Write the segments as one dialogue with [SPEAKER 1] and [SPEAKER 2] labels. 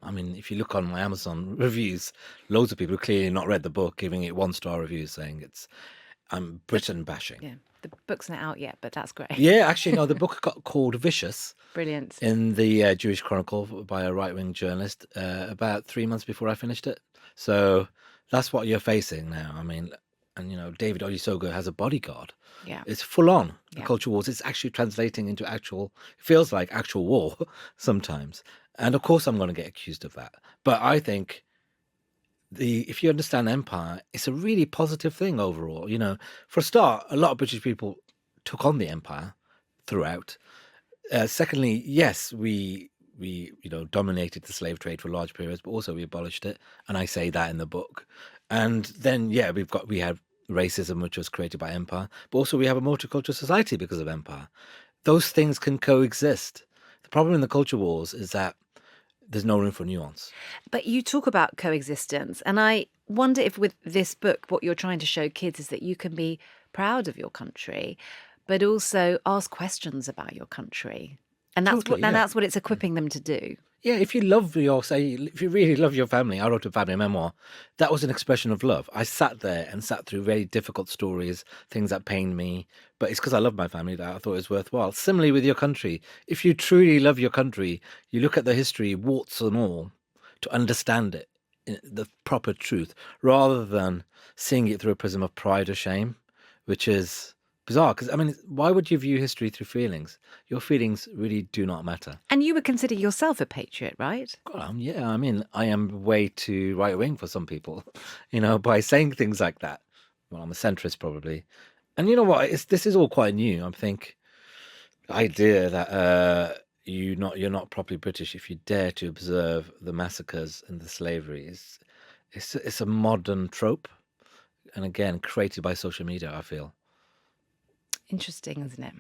[SPEAKER 1] I mean, if you look on my Amazon reviews, loads of people who clearly not read the book, giving it 1-star reviews, saying it's
[SPEAKER 2] The,
[SPEAKER 1] Britain bashing.
[SPEAKER 2] yeah, the book's not out yet, but that's great.
[SPEAKER 1] Yeah, actually, no, the book got called Vicious
[SPEAKER 2] Brilliant.
[SPEAKER 1] in the Jewish Chronicle by a right-wing journalist about 3 months before I finished it. So that's what you're facing now. I mean, and David Oyesogo has a bodyguard.
[SPEAKER 2] Yeah.
[SPEAKER 1] It's full on the
[SPEAKER 2] Yeah.
[SPEAKER 1] culture wars. It's actually translating into actual, it feels like actual war sometimes. And of course, I'm going to get accused of that. But I think if you understand empire, it's a really positive thing overall. For a start, a lot of British people took on the empire throughout. Secondly, yes, we dominated the slave trade for large periods, but also we abolished it, and I say that in the book. And then yeah, we had racism, which was created by empire, but also we have a multicultural society because of empire. Those things can coexist. The problem in the culture wars is that there's no room for nuance.
[SPEAKER 2] But you talk about coexistence, and I wonder if with this book, what you're trying to show kids is that you can be proud of your country, but also ask questions about your country. And
[SPEAKER 1] Totally, yeah.
[SPEAKER 2] that's what it's equipping them to do.
[SPEAKER 1] Yeah, if you love if you really love your family, I wrote a family memoir. That was an expression of love. I sat there and sat through very difficult stories, things that pained me, but it's because I love my family that I thought it was worthwhile. Similarly with your country, if you truly love your country, you look at the history, warts and all, to understand it, the proper truth, rather than seeing it through a prism of pride or shame, which is bizarre. Because I mean, why would you view history through feelings? Your feelings really do not matter.
[SPEAKER 2] And you would consider yourself a patriot, right?
[SPEAKER 1] God, yeah, I mean, I am way too right wing for some people, by saying things like that. Well, I'm a centrist probably. And you know what? This is all quite new. I think the idea that you're not properly British if you dare to observe the massacres and the slavery it's a modern trope, and again created by social media, I feel.
[SPEAKER 2] Interesting, isn't it?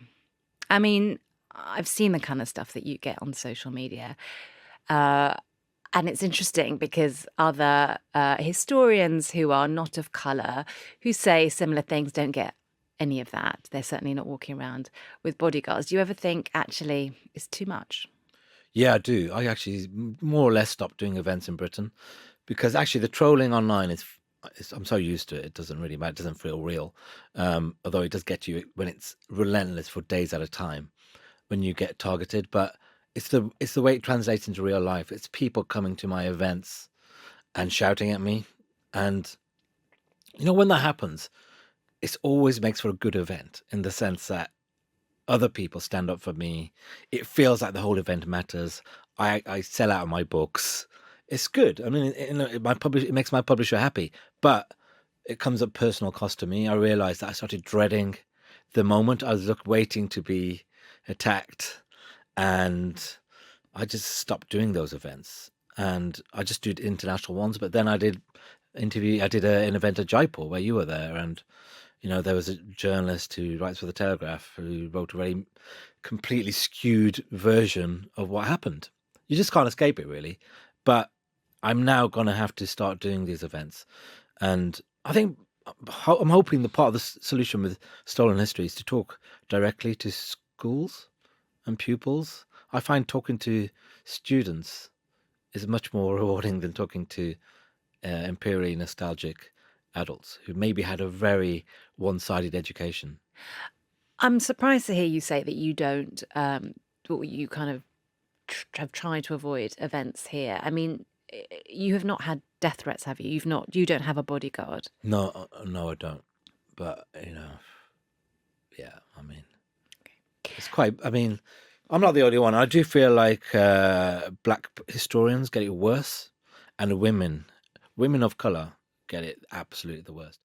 [SPEAKER 2] I mean, I've seen the kind of stuff that you get on social media. And it's interesting because other historians who are not of colour, who say similar things, don't get any of that. They're certainly not walking around with bodyguards. Do you ever think, actually, it's too much?
[SPEAKER 1] Yeah, I do. I actually more or less stopped doing events in Britain because actually the trolling online I'm so used to it. It doesn't really matter. It doesn't feel real. Although it does get you when it's relentless for days at a time, when you get targeted. But it's the way it translates into real life. It's people coming to my events and shouting at me. And when that happens, it always makes for a good event in the sense that other people stand up for me. It feels like the whole event matters. I sell out my books. It's good. I mean, it makes my publisher happy, but it comes at personal cost to me. I realized that I started dreading the moment. I was waiting to be attacked, and I just stopped doing those events. And I just did international ones. But then I did an event at Jaipur where you were there, and there was a journalist who writes for the Telegraph who wrote a very completely skewed version of what happened. You just can't escape it, really. But I'm now going to have to start doing these events. And I think I'm hoping the part of the solution with Stolen History is to talk directly to schools and pupils. I find talking to students is much more rewarding than talking to imperially nostalgic adults who maybe had a very one-sided education.
[SPEAKER 2] I'm surprised to hear you say that you don't, or you kind of have tried to avoid events here. I mean, you have not had death threats, have you? You don't have a bodyguard.
[SPEAKER 1] No, no, I don't. But yeah, I mean, it's quite. I mean, I'm not the only one. I do feel like black historians get it worse, and women of color get it absolutely the worst.